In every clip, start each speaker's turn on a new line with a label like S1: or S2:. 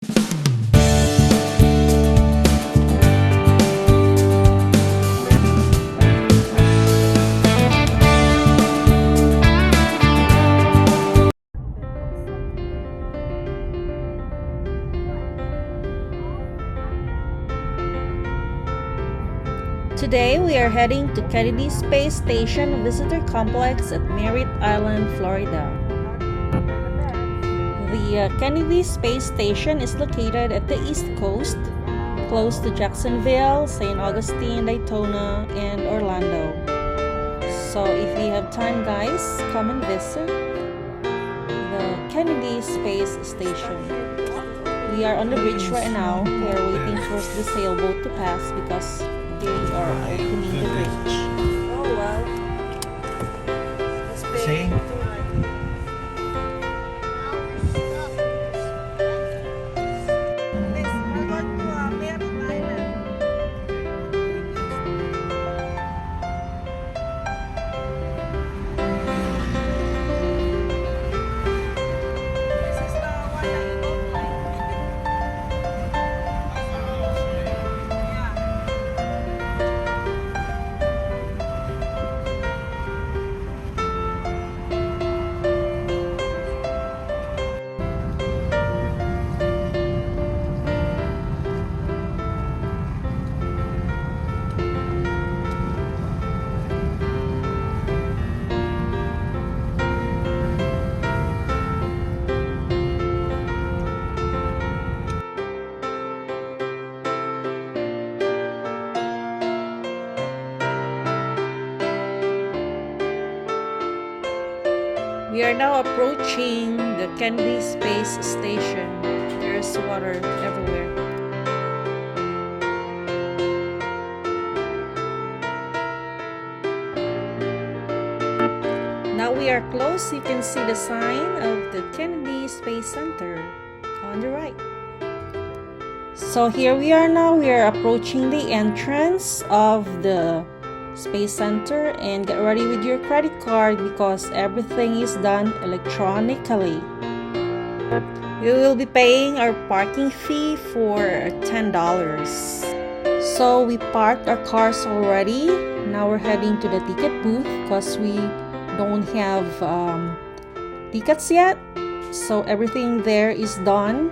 S1: Today we are heading to Kennedy Space Station Visitor Complex at Merritt Island, Florida. The Kennedy Space Station is located at the East Coast, close to Jacksonville, St. Augustine, Daytona, and Orlando. So if you have time, guys, come and visit the Kennedy Space Station. We are on the bridge right now. We are waiting for the sailboat to pass because they are opening the bridge.
S2: Oh wow.
S3: See?
S2: We're going to Merritt Island. This is the one that you don't like.
S1: We are now approaching the Kennedy Space Station. There's water everywhere. Now we are close. You can see the sign of the Kennedy Space Center on the right. So here we are now. We are approaching the entrance of the Space Center, and get ready with your credit card because everything is done electronically. We will be paying our parking fee for $10. So we parked our cars already. Now we're heading to the ticket booth because we don't have tickets yet. So everything there is done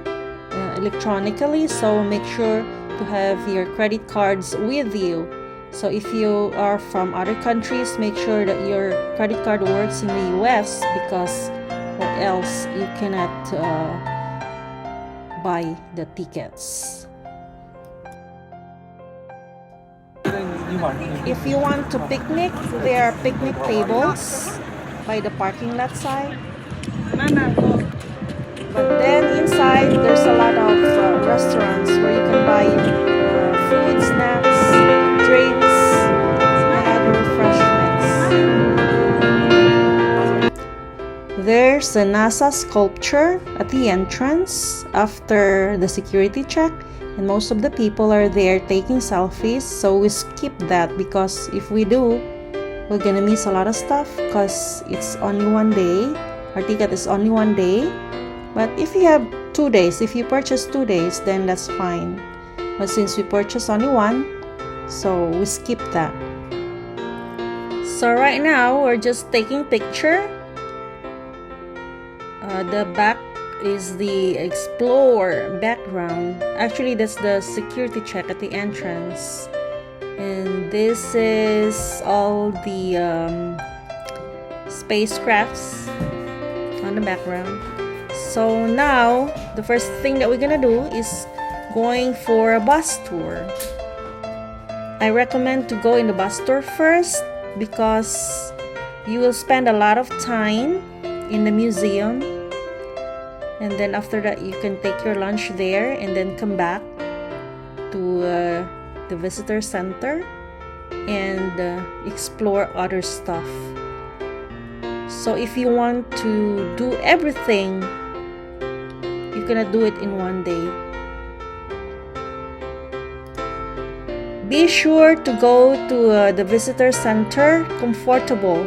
S1: electronically. So make sure to have your credit cards with you. So if you are from other countries, make sure that your credit card works in the US because or else you cannot buy the tickets. If you want to picnic, there are picnic tables by the parking lot side. But then inside, there's a lot of restaurants where you can buy food, snacks, drinks, and other refreshments. There's a NASA sculpture at the entrance after the security check, and most of the people are there taking selfies, so we skip that because if we do, we're gonna miss a lot of stuff because it's only one day. Our ticket is only one day. But if you have 2 days, if you purchase 2 days, then that's fine. But since we purchased only one, so we skip that. So right now, we're just taking picture. The back is the Explore background. Actually, that's the security check at the entrance. And this is all the spacecrafts on the background. So now, the first thing that we're gonna do is going for a bus tour. I recommend to go in the bus tour first because you will spend a lot of time in the museum, and then after that you can take your lunch there and then come back to the visitor center and explore other stuff. So if you want to do everything, you're gonna do it in one day. Be sure to go to the visitor center comfortable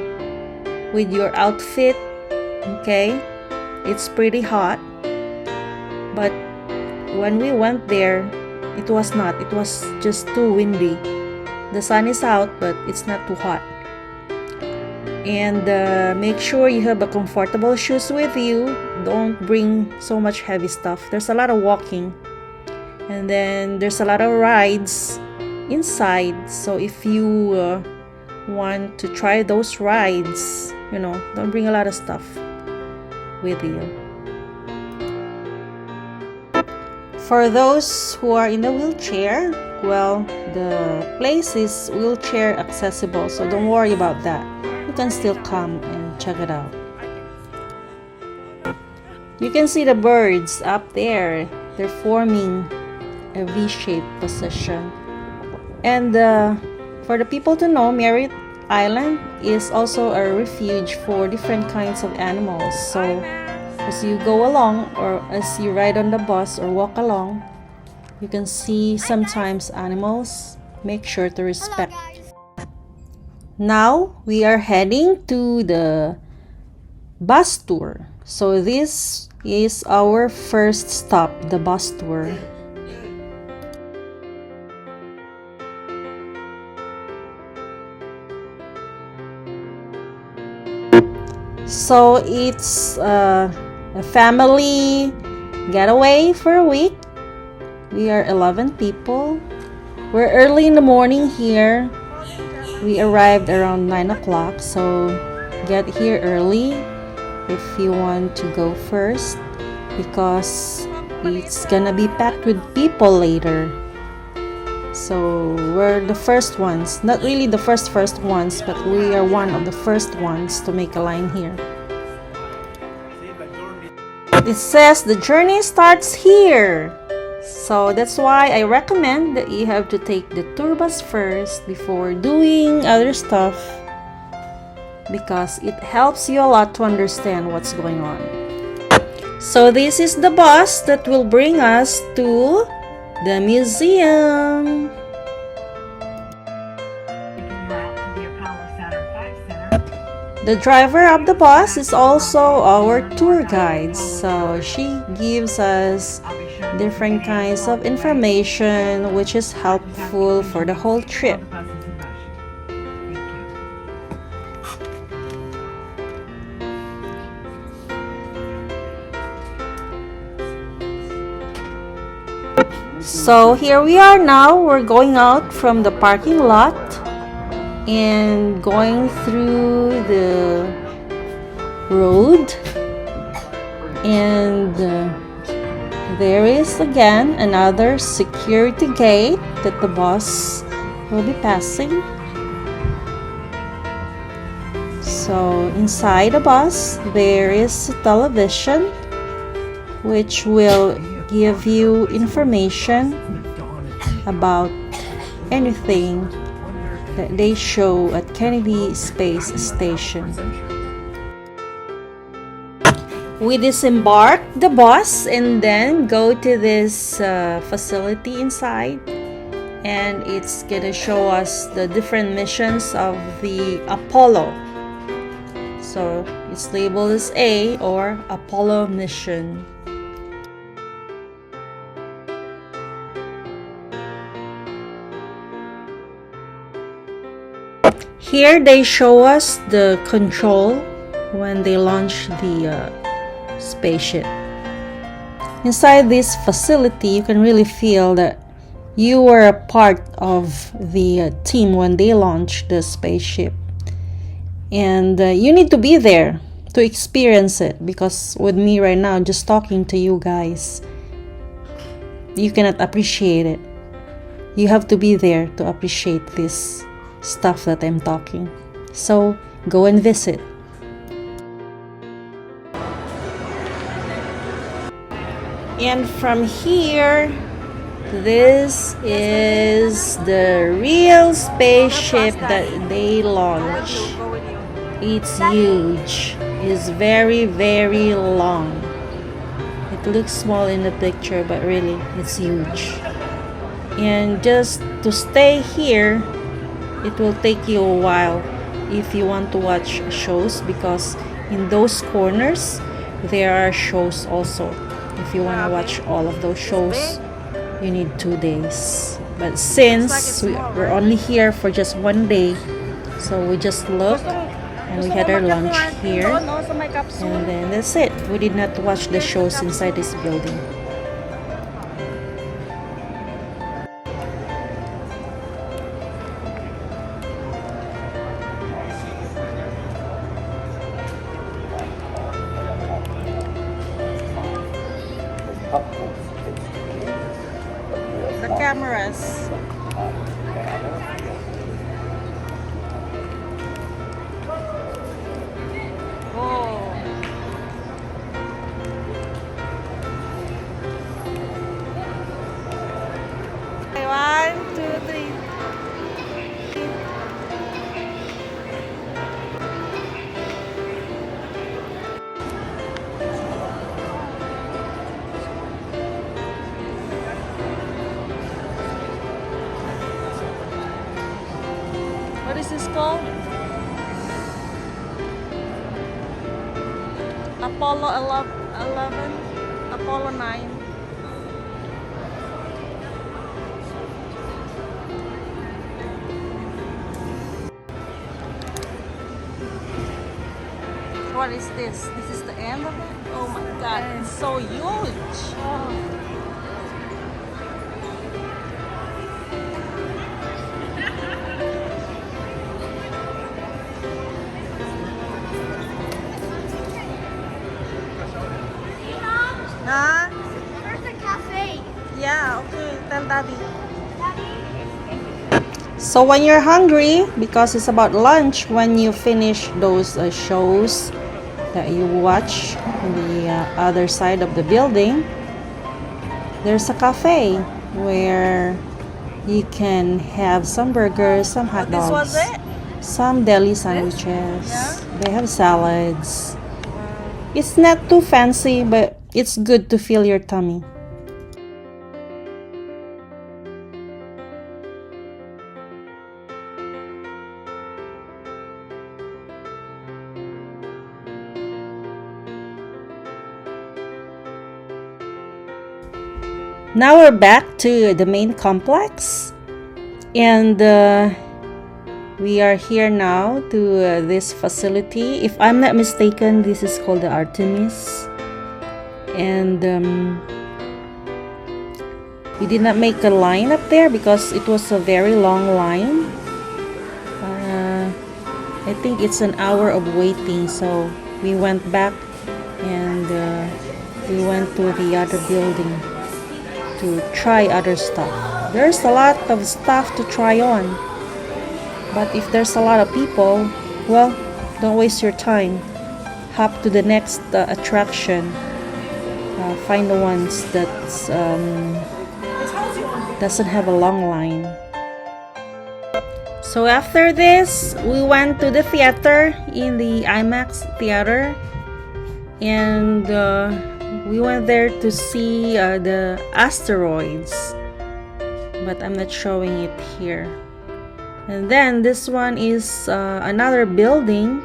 S1: with your outfit. Okay, it's pretty hot, but when we went there, it was not. It was just too windy. The sun is out, but it's not too hot. And make sure you have a comfortable shoes with you. Don't bring so much heavy stuff. There's a lot of walking. And then there's a lot of rides inside. So if you want to try those rides, don't bring a lot of stuff with you. For those who are in the wheelchair, well, the place is wheelchair accessible, so don't worry about that. You can still come and check it out. You can see the birds up there. They're forming a V-shaped position. And for the people to know, Merritt Island is also a refuge for different kinds of animals. So as you go along, or as you ride on the bus or walk along, you can see sometimes animals. Make sure to respect. Now we are heading to the bus tour. So this is our first stop, the bus tour. So it's a family getaway for a week. We are 11 people. We're early in the morning here. We arrived around 9 o'clock, so get here early if you want to go first, because it's gonna be packed with people later. So we're the first ones, not really the first ones, but we are one of the first ones to make a line here. It says the journey starts here. So that's why I recommend that you have to take the tour bus first before doing other stuff, because it helps you a lot to understand what's going on. So this is the bus that will bring us to the museum. The driver of the bus is also our tour guide, so she gives us different kinds of information which is helpful for the whole trip. So here we are now. We're going out from the parking lot and going through the road, and there is again another security gate that the bus will be passing. So inside the bus there is a television which will give you information about anything that they show at Kennedy Space Station. We disembark the bus and then go to this facility inside, and it's gonna show us the different missions of the Apollo. So it's labeled as A, or Apollo mission. Here they show us the control when they launch the spaceship. Inside this facility, you can really feel that you were a part of the team when they launched the spaceship. And you need to be there to experience it, because with me right now, just talking to you guys, you cannot appreciate it. You have to be there to appreciate this stuff that I'm talking. So go and visit. And from here, this is the real spaceship that they launch. It's huge. It's very, very long. It looks small in the picture, but really it's huge. And just to stay here, it will take you a while if you want to watch shows, because in those corners there are shows also. If you want to watch all of those shows,
S2: big.
S1: you need 2 days. But
S2: Looks
S1: since
S2: like it's small,
S1: we're
S2: right?
S1: only here for just 1 day, so we just looked and we had our lunch here.
S2: Also may capsule.
S1: And then that's it. We did not watch the shows inside this building.
S2: The cameras. Oh. Okay, 1, 2, 3. What is this called? Apollo 11, Apollo 9. What is this? This is the end of it? Oh my god, it's so huge. Huh?
S3: Where's the cafe?
S2: Yeah, okay. Tell daddy.
S1: So when you're hungry, because it's about lunch, when you finish those shows that you watch on the other side of the building, there's a cafe where you can have some burgers, some hot
S2: This
S1: dogs,
S2: was it?
S1: some deli sandwiches.
S2: Yeah.
S1: They have salads. It's not too fancy, but it's good to fill your tummy. Now we're back to the main complex, and we are here now to this facility. If I'm not mistaken, this is called the Artemis, and we did not make a line up there because it was a very long line. I think it's an hour of waiting, so we went back and we went to the other building to try other stuff. There's a lot of stuff to try on, but if there's a lot of people, well, don't waste your time. Hop to the next attraction. Find the ones that doesn't have a long line. So after this, we went to the theater in the IMAX theater, and we went there to see the asteroids, but I'm not showing it here. And then this one is another building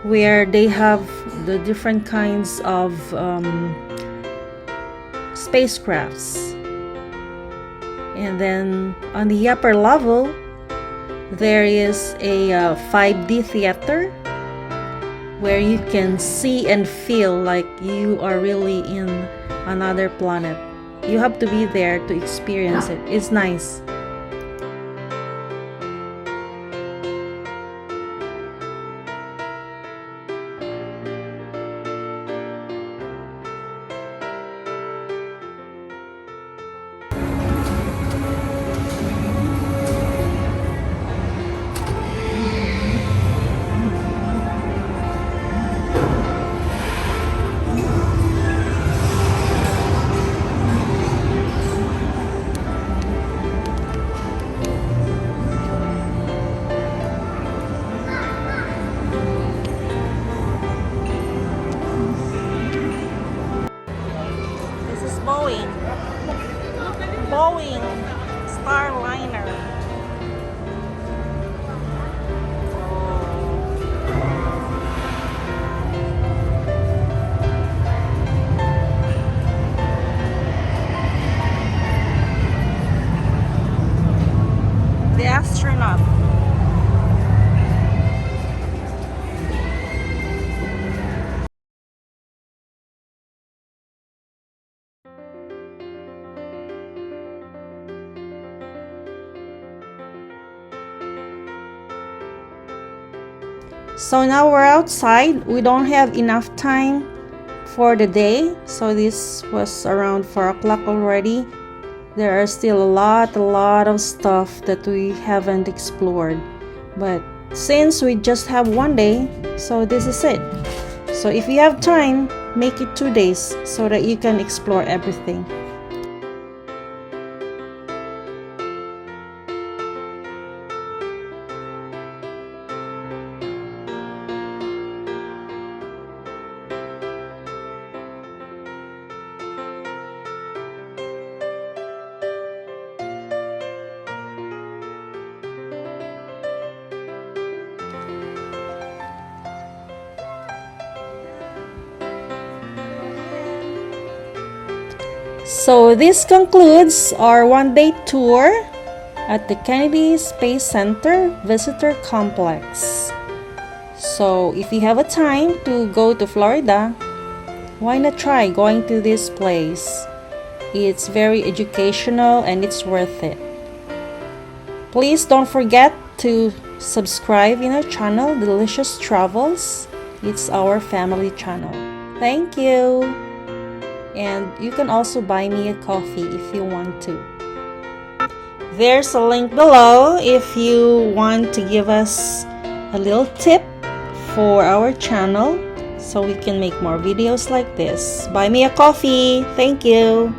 S1: where they have the different kinds of spacecrafts. And then on the upper level, there is a 5D theater where you can see and feel like you are really in another planet. You have to be there to experience it. It's nice.
S2: This is Boeing. Boeing Starliner. shop.
S1: So now we're outside. We don't have enough time for the day. So this was around 4 o'clock already. There are still a lot of stuff that we haven't explored. But since we just have one day, so this is it. So if you have time, make it 2 days so that you can explore everything. So this concludes our one-day tour at the Kennedy Space Center Visitor Complex. So if you have a time to go to Florida, why not try going to this place? It's very educational and it's worth it. Please don't forget to subscribe in our channel, Delicious Travels. It's our family channel. Thank you. And you can also buy me a coffee if you want to. There's a link below if you want to give us a little tip for our channel so we can make more videos like this. Buy me a coffee. Thank you.